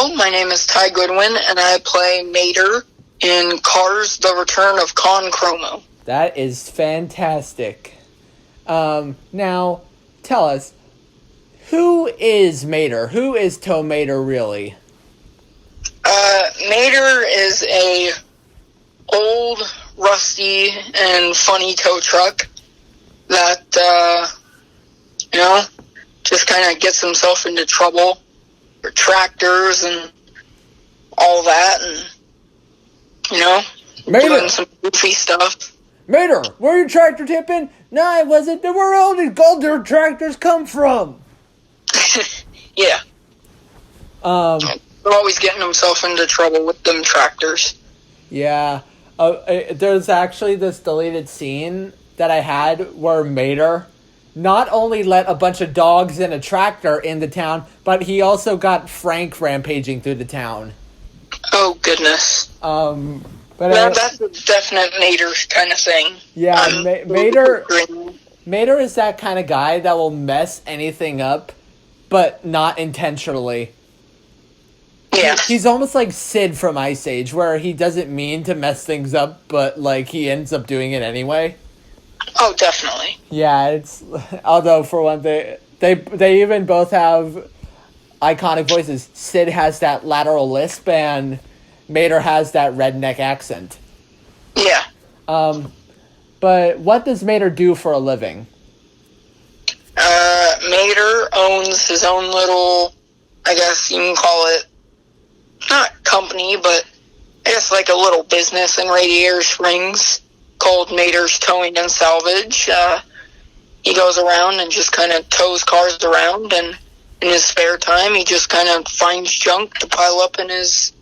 Hello, my name is Ty Goodwin, and I play Mater in Cars: The Return of Con Chromo. That is fantastic. Now, tell us, who is Mater? Who is Tow Mater really? Mater is a old, rusty, and funny tow truck that, just kind of gets himself into trouble for tractors and all that, and, doing some goofy stuff. Mater, were you tractor tipping? No, I wasn't. Where all these golden tractors come from? Yeah. They're always getting himself into trouble with them tractors. Yeah. There's actually this deleted scene that I had where Mater not only let a bunch of dogs and a tractor into town, but he also got Frank rampaging through the town. Oh, goodness. That's a definite Mater kind of thing. Yeah, Mater is that kind of guy that will mess anything up, but not intentionally. Yeah. He's almost like Sid from Ice Age, where he doesn't mean to mess things up, but he ends up doing it anyway. Oh, definitely. Yeah, although for one thing, they even both have iconic voices. Sid has that lateral lisp, and Mater has that redneck accent. Yeah. But what does Mater do for a living? Mater owns his own little, I guess you can call it, not company, but I guess like a little business in Radiator Springs called Mater's Towing and Salvage. He goes around and just kind of tows cars around, and in his spare time, he just kind of finds junk to pile up in his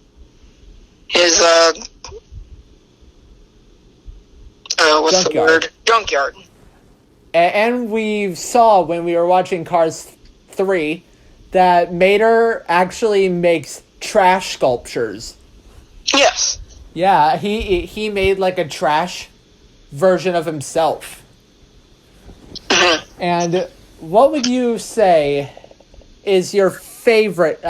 what's the word? Junkyard. And we saw when we were watching Cars 3 that Mater actually makes trash sculptures. Yes. Yeah, he made like a trash version of himself. Mm-hmm. And what would you say is your favorite,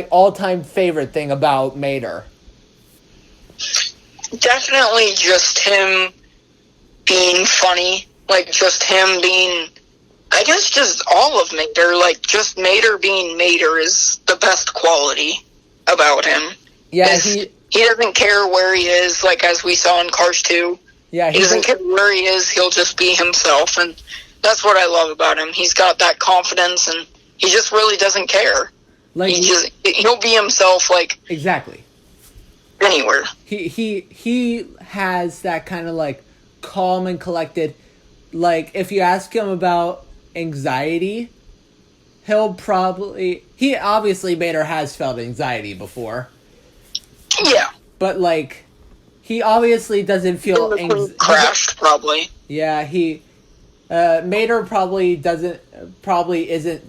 all-time favorite thing about Mater? Definitely just him being funny. Just him being, I guess just all of Mater. Just Mater being Mater is the best quality about him. Yeah, he doesn't care where he is, as we saw in Cars 2. Yeah, he doesn't care where he is, he'll just be himself, and that's what I love about him. He's got that confidence, and he just really doesn't care. He'll be himself, exactly. Anywhere. He has that kind of, calm and collected, if you ask him about anxiety, he obviously Mater has felt anxiety before. Yeah. But, he obviously doesn't feel crashed, probably. Yeah, Mater probably isn't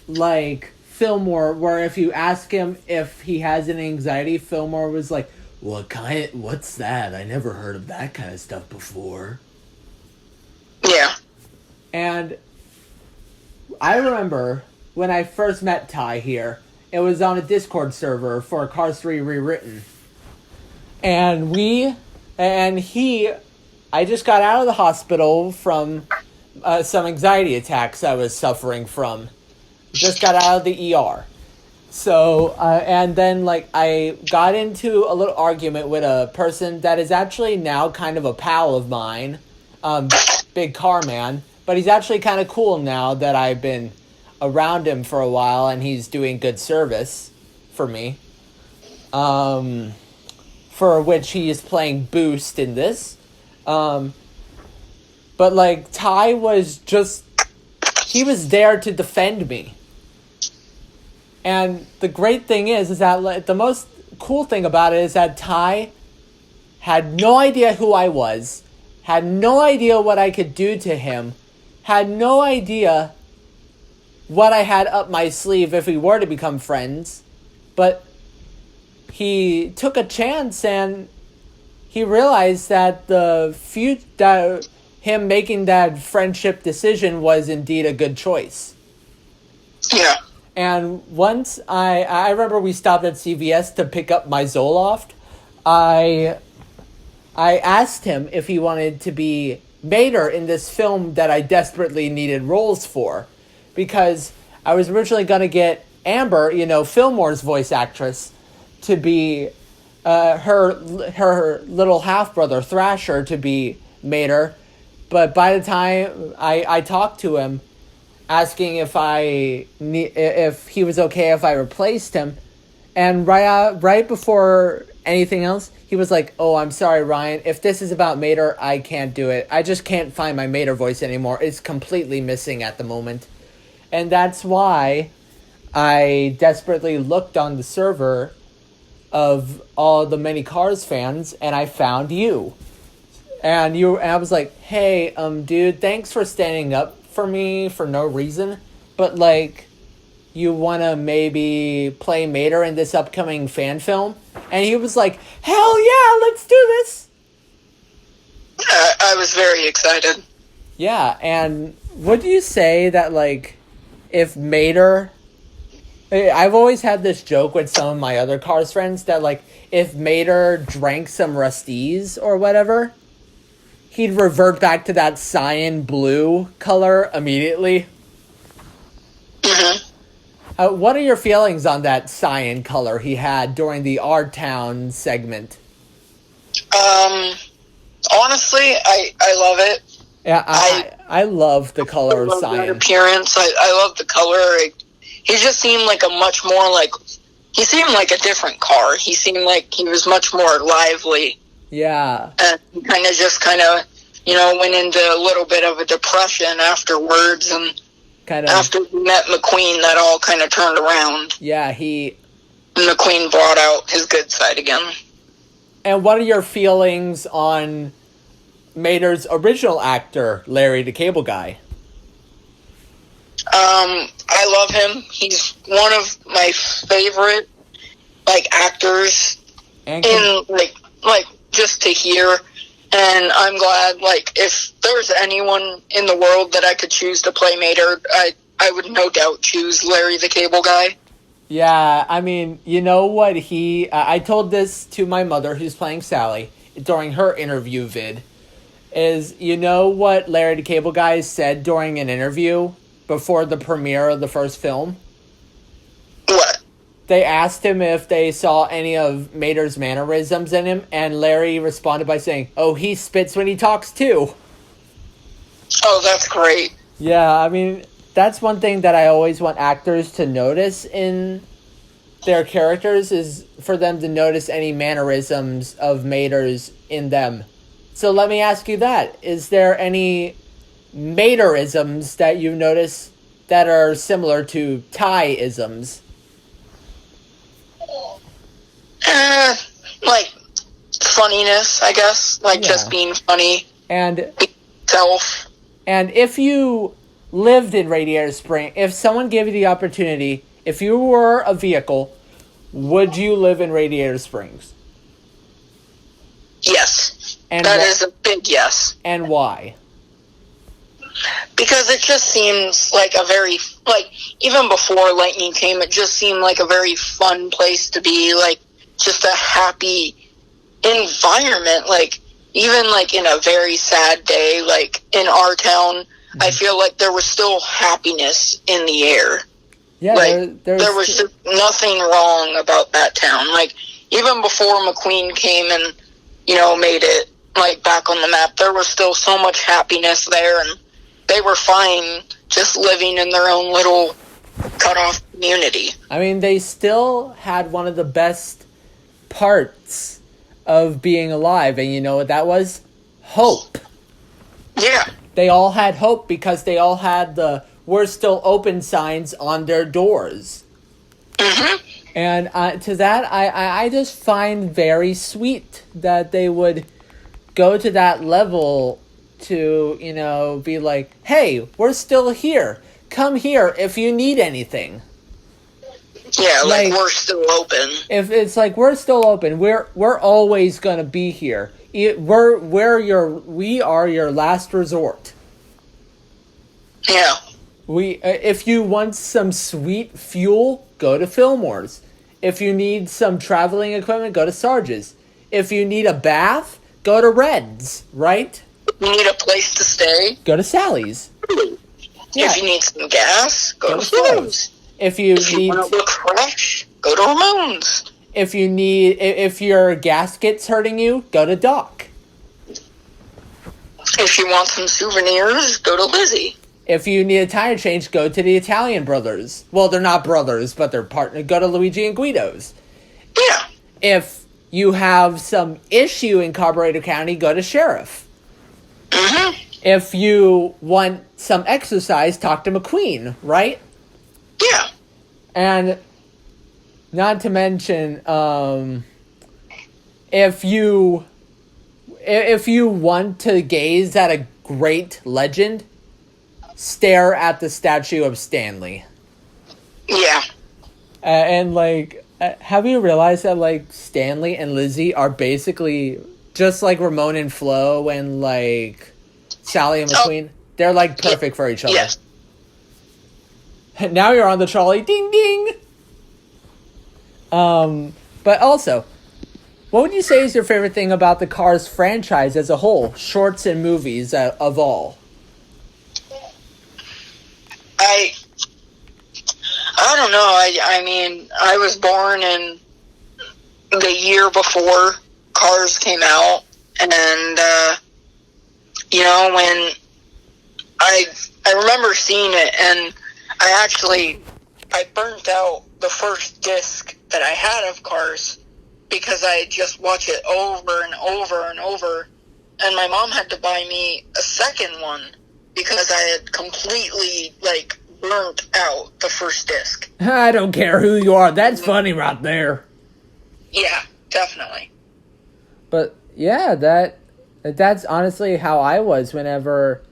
like Fillmore, where if you ask him if he has an anxiety, Fillmore was like, what's that? I never heard of that kind of stuff before. Yeah. And I remember when I first met Ty here, it was on a Discord server for Cars 3 Rewritten. And I just got out of the hospital from some anxiety attacks I was suffering from. Just got out of the ER. So, and then, I got into a little argument with a person that is actually now kind of a pal of mine, Big Car Man, but he's actually kind of cool now that I've been around him for a while, and he's doing good service for me. For which he is playing Boost in this. But, Ty was he was there to defend me. And the great thing is that the most cool thing about it is that Ty had no idea who I was, had no idea what I could do to him, had no idea what I had up my sleeve if we were to become friends, but he took a chance and he realized that him making that friendship decision was indeed a good choice. Yeah. And once I remember we stopped at CVS to pick up my Zoloft. I asked him if he wanted to be Mater in this film that I desperately needed roles for, because I was originally going to get Amber, Fillmore's voice actress, to be her little half brother Thrasher to be Mater, but by the time I talked to him, asking if he was okay if I replaced him, and right before anything else, he was like, "Oh, I'm sorry, Ryan. If this is about Mater, I can't do it. I just can't find my Mater voice anymore. It's completely missing at the moment." And that's why I desperately looked on the server of all the many Cars fans, and I found you. And I was like, "Hey, dude, thanks for standing up for me for no reason, but like, you wanna maybe play Mater in this upcoming fan film?" And he was like, "Hell yeah, let's do this!" I was very excited. Yeah, and would you say that, like, if Mater... I've always had this joke with some of my other Cars friends that, like, if Mater drank some Rusties or whatever, he'd revert back to that cyan blue color immediately. Mm-hmm. What are your feelings on that cyan color he had during the Our Town segment? Honestly, I love it. Yeah, I love the color of cyan. That appearance, I love the color. He just seemed like he seemed like a different car. He seemed like he was much more lively. Yeah. And he kind of, went into a little bit of a depression afterwards, and after he met McQueen, that all kind of turned around. Yeah, and McQueen brought out his good side again. And what are your feelings on Mater's original actor, Larry the Cable Guy? I love him. He's one of my favorite, actors just to hear. And I'm glad, if there's anyone in the world that I could choose to play Mater, I would no doubt choose Larry the Cable Guy. Yeah, I mean, you know what I told this to my mother, who's playing Sally, during her interview vid, is, you know what Larry the Cable Guy said during an interview before the premiere of the first film? What? They asked him if they saw any of Mater's mannerisms in him, and Larry responded by saying, "Oh, he spits when he talks too." Oh, that's great. Yeah, I mean, that's one thing that I always want actors to notice in their characters, is for them to notice any mannerisms of Mater's in them. So let me ask you that. Is there any Materisms that you notice that are similar to Ty-isms? Funniness, I guess. Just being funny. And self. And if you lived in Radiator Springs, if someone gave you the opportunity, if you were a vehicle, would you live in Radiator Springs? Yes. And that is a big yes. And why? Because it just seems like a very, even before Lightning came, it just seemed like a very fun place to be, just a happy environment. Even in a very sad day, in our town, I feel like there was still happiness in the air. Yeah, there was just nothing wrong about that town. Even before McQueen came and, made it, back on the map, there was still so much happiness there, and they were fine just living in their own little cut-off community. I mean, they still had one of the best parts of being alive, and you know what that was? Hope. Yeah. They all had hope because they all had the "we're still open" signs on their doors. Mm-hmm. And to that, I just find very sweet that they would go to that level to, be like, "Hey, we're still here. Come here if you need anything." Yeah, we're still open. If it's we're still open, we're always gonna be here. We are your last resort. Yeah. If you want some sweet fuel, go to Fillmore's. If you need some traveling equipment, go to Sarge's. If you need a bath, go to Red's, right? You need a place to stay, go to Sally's. Yeah. If you need some gas, go to Flo's. If you want to look fresh, go to Ramon's. If your gasket's hurting you, go to Doc. If you want some souvenirs, go to Lizzie. If you need a tire change, go to the Italian brothers. Well, they're not brothers, but they're partners. Go to Luigi and Guido's. Yeah. If you have some issue in Carburetor County, go to Sheriff. Mm-hmm. If you want some exercise, talk to McQueen, right? Yeah. And not to mention, if you want to gaze at a great legend, stare at the statue of Stanley. Yeah. Have you realized that, Stanley and Lizzie are basically just like Ramon and Flo and, Sally and McQueen? They're, perfect for each other. Yes. Now you're on the trolley. Ding, ding! But also, what would you say is your favorite thing about the Cars franchise as a whole? Shorts and movies of all. I don't know. I mean, I was born in the year before Cars came out, and when I remember seeing it, and I burnt out the first disc that I had of Cars because I had just watched it over and over and over, and my mom had to buy me a second one because I had completely, burnt out the first disc. I don't care who you are. That's funny right there. Yeah, definitely. But, yeah, that's honestly how I was whenever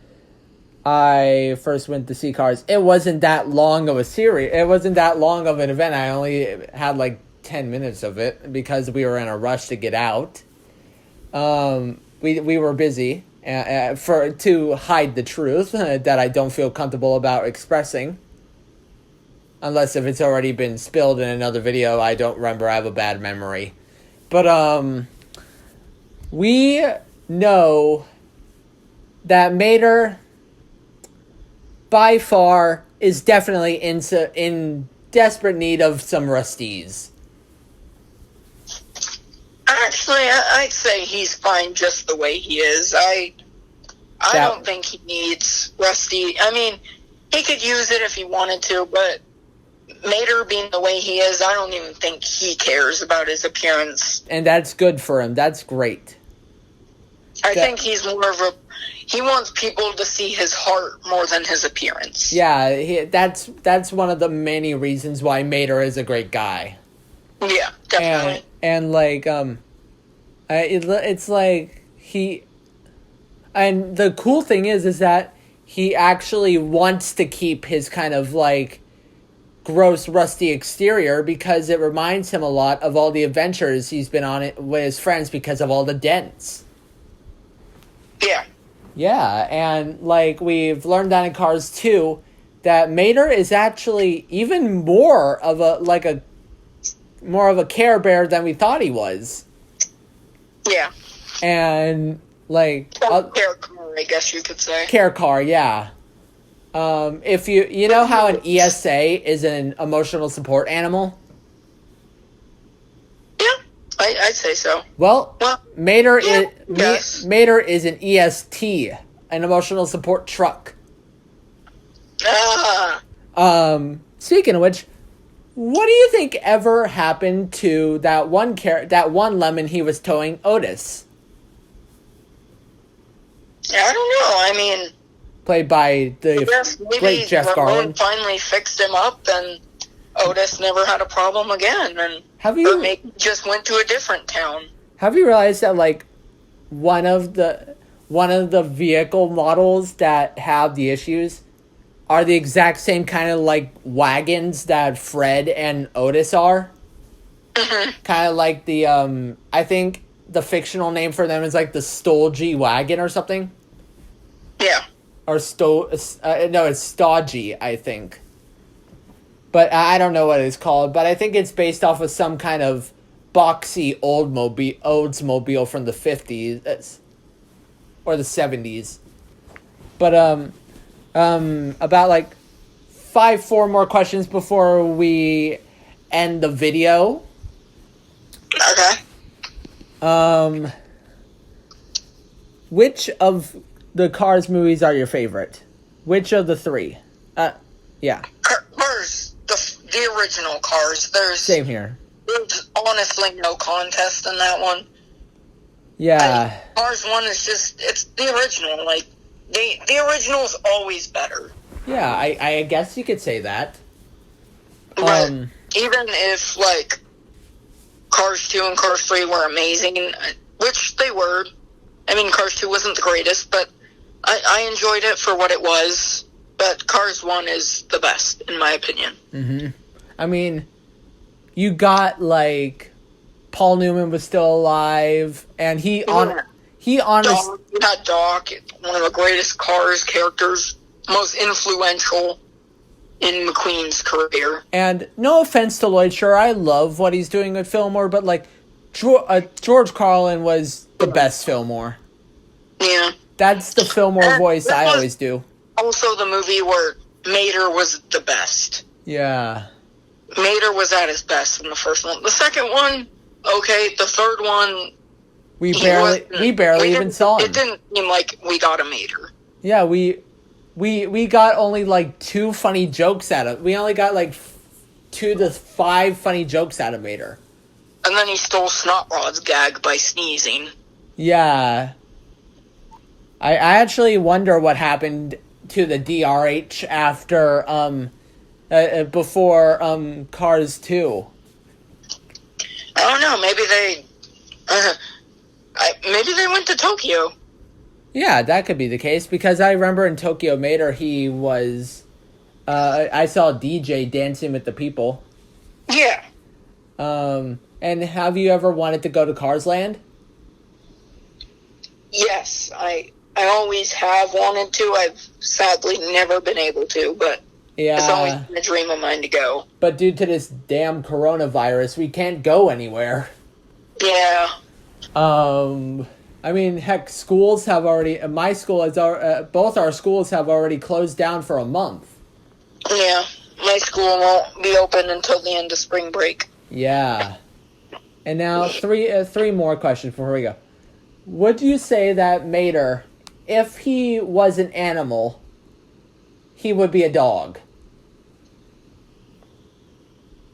I first went to see Cars. It wasn't that long of a series. It wasn't that long of an event. I only had, 10 minutes of it because we were in a rush to get out. We were busy. To hide the truth that I don't feel comfortable about expressing. Unless if it's already been spilled in another video, I don't remember. I have a bad memory. But, we know that Mater, by far, is definitely in desperate need of some Rusties. Actually, I'd say he's fine just the way he is. I don't think he needs Rusty. I mean, he could use it if he wanted to, but Mater being the way he is, I don't even think he cares about his appearance. And that's good for him. That's great. I think he's more of he wants people to see his heart more than his appearance. Yeah, that's one of the many reasons why Mater is a great guy. Yeah, definitely. And it's like he, and the cool thing is that he actually wants to keep his kind of gross rusty exterior because it reminds him a lot of all the adventures he's been on it with his friends because of all the dents. Yeah. Yeah, and we've learned that in Cars 2 that Mater is actually even more of a Care Bear than we thought he was. Yeah. And Care Car, I guess you could say. Care Car, yeah. If you know how an ESA is an emotional support animal? Yeah, I'd say so. Well, Mater yes. Mater is an EST, an emotional support truck. Speaking of which, what do you think ever happened to that one lemon he was towing, Otis? I don't know. I mean, played by the great Jeff Garlin. Finally fixed him up, and Otis never had a problem again. And maybe just went to a different town. Have you realized that one of the vehicle models that have the issues are the exact same kind of wagons that Fred and Otis are? Mm-hmm. Kind of like the I think the fictional name for them is the Stolgy wagon or something. Yeah. or no, it's stodgy, I think. But I don't know what it's called. But I think it's based off of some kind of boxy Oldsmobile from the 50s or the 70s. But about like 4 more questions before we end the video. Okay. Which of the Cars movies are your favorite? Which of the 3? Yeah. Cars, the original Cars. Same here. There's honestly no contest in that one. Yeah. Cars 1 is just, it's the original. Like, the original's always better. Yeah, I guess you could say that. But even if, like, Cars 2 and Cars 3 were amazing, which they were. I mean, Cars 2 wasn't the greatest, but I enjoyed it for what it was. But Cars 1 is the best, in my opinion. Mm-hmm. I mean, you got, like, Paul Newman was still alive, and he honestly... You had Doc, one of the greatest Cars characters, most influential in McQueen's career. And no offense to Lloyd Sure, I love what he's doing with Fillmore, but, like, George Carlin was the best Fillmore. Yeah. That's the Fillmore voice I always do. Also the movie where Mater was the best. Yeah. Mater was at his best in the first one. The second one, okay. The third one, we barely even saw him. It didn't seem like we got a Mater. Yeah, we got only like 2 funny jokes out of. We only got like 2 to 5 funny jokes out of Mater. And then he stole Snotrod's gag by sneezing. Yeah. I actually wonder what happened to the DRH after before Cars 2. I don't know. Maybe they went to Tokyo. Yeah, that could be the case, because I remember in Tokyo Mater he was... I saw DJ dancing with the people. Yeah. And have you ever wanted to go to Cars Land? Yes, I always have wanted to. I've sadly never been able to, but it's always been a dream of mine to go. But due to this damn coronavirus, we can't go anywhere. Yeah. I mean, heck, schools have already... My school has... both our schools have already closed down for a month. Yeah. My school won't be open until the end of spring break. Yeah. And now, 3 more questions before we go. Would you say that Mater, if he was an animal, he would be a dog?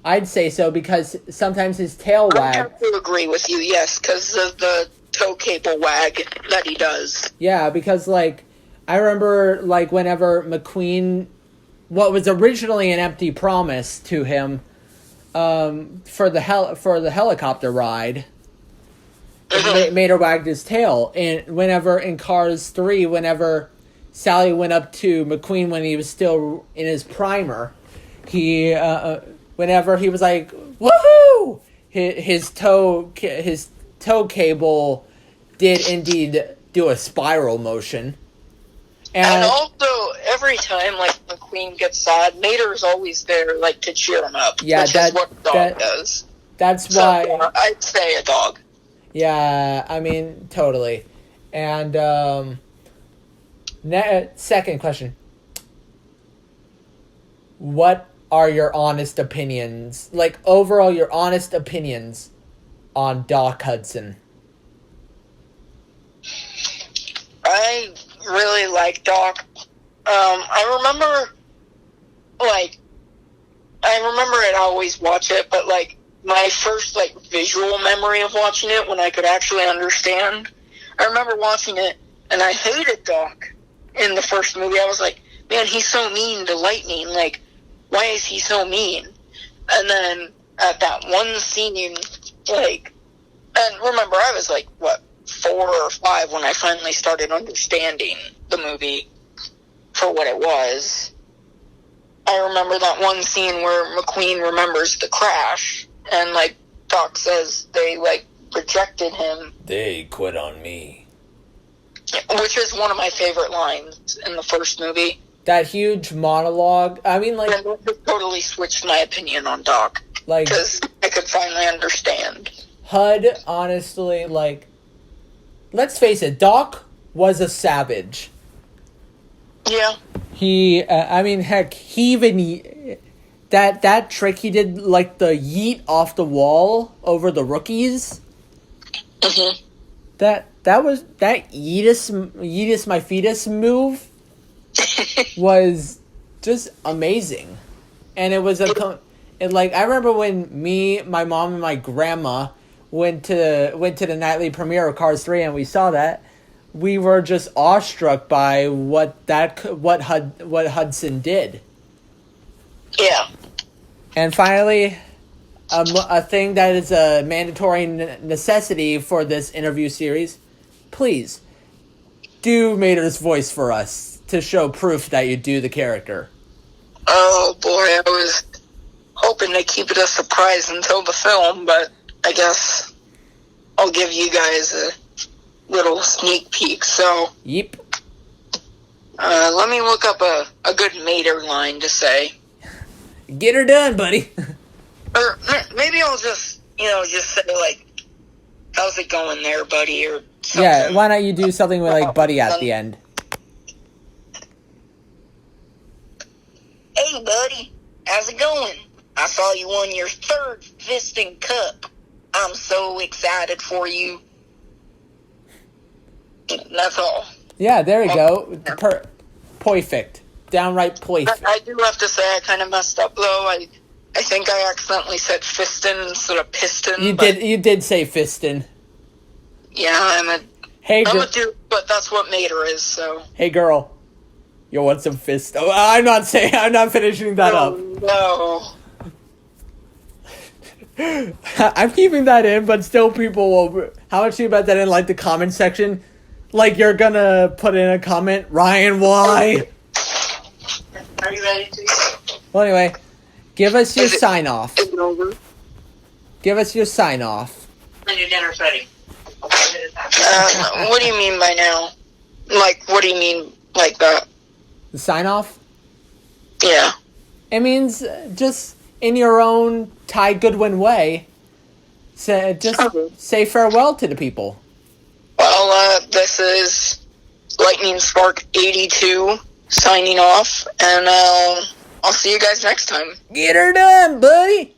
I'd say so, because sometimes his tail wags. I have to agree with you, yes, because of the toe cable wag that he does. Yeah, because, like, I remember, like, whenever McQueen, what was originally an empty promise to him, for the helicopter ride, Mater wagged his tail. And whenever in Cars 3, whenever Sally went up to McQueen when he was still in his primer, he whenever he was like, woohoo, his toe cable did indeed do a spiral motion. And also, every time, like, McQueen gets sad, Mater's always there, like, to cheer him up. Yeah, which is what a dog does. That's why... So, I'd say a dog. Yeah, I mean, totally. And, second question. What are your honest opinions, like, overall, your honest opinions on Doc Hudson? I really like Doc. I remember it, I always watch it, but, like, my first, like, visual memory of watching it when I could actually understand, I remember watching it, and I hated Doc in the first movie. I was like, man, he's so mean to Lightning, like, why is he so mean? And then, at that one scene, like, and remember, I was, like, 4 or 5 when I finally started understanding the movie for what it was. I remember that one scene where McQueen remembers the crash, and, like, Doc says they, like, rejected him. They quit on me. Which is one of my favorite lines in the first movie. That huge monologue. I mean, like... It totally switched my opinion on Doc. Like... Because I could finally understand. HUD, honestly, like... Let's face it, Doc was a savage. Yeah. I mean, heck, he even... That trick he did, like the yeet off the wall over the rookies. Mm-hmm. That yeetus my fetus move was just amazing. And it was I remember when me, my mom, and my grandma went to the nightly premiere of Cars 3 and we saw that. We were just awestruck by what Hudson did. Yeah. And finally, a thing that is a mandatory necessity for this interview series. Please, do Mater's voice for us to show proof that you do the character. Oh boy, I was hoping to keep it a surprise until the film, but I guess I'll give you guys a little sneak peek. So, Yep. Let me look up a good Mater line to say. Get her done, buddy. Or maybe I'll just say, like, how's it going there, buddy, or something. Yeah, why not you do something with, like, buddy at the end? Hey, buddy, how's it going? I saw you won your third fisting cup. I'm so excited for you. That's all. Yeah, there you go. Perfect. Downright perfect. I do have to say I kind of messed up, though. I think I accidentally said fistin instead of piston. You did say fistin. Yeah, I'm a dude, but that's what Mater is, so. Hey, girl. You want some fist? Oh, I'm not finishing that up. No. I'm keeping that in, but still people will... How much do you bet that in, like, the comment section? Like, you're gonna put in a comment, Ryan, why? Are you ready to? Well, anyway, give us your sign-off. Is it over? Give us your sign-off. When your dinner's ready. What do you mean by now? Like, what do you mean like that? The sign-off? Yeah. It means just in your own Ty Goodwin way, say farewell to the people. Well, this is Lightning Spark 82 signing off, and I'll see you guys next time. Get her done, buddy!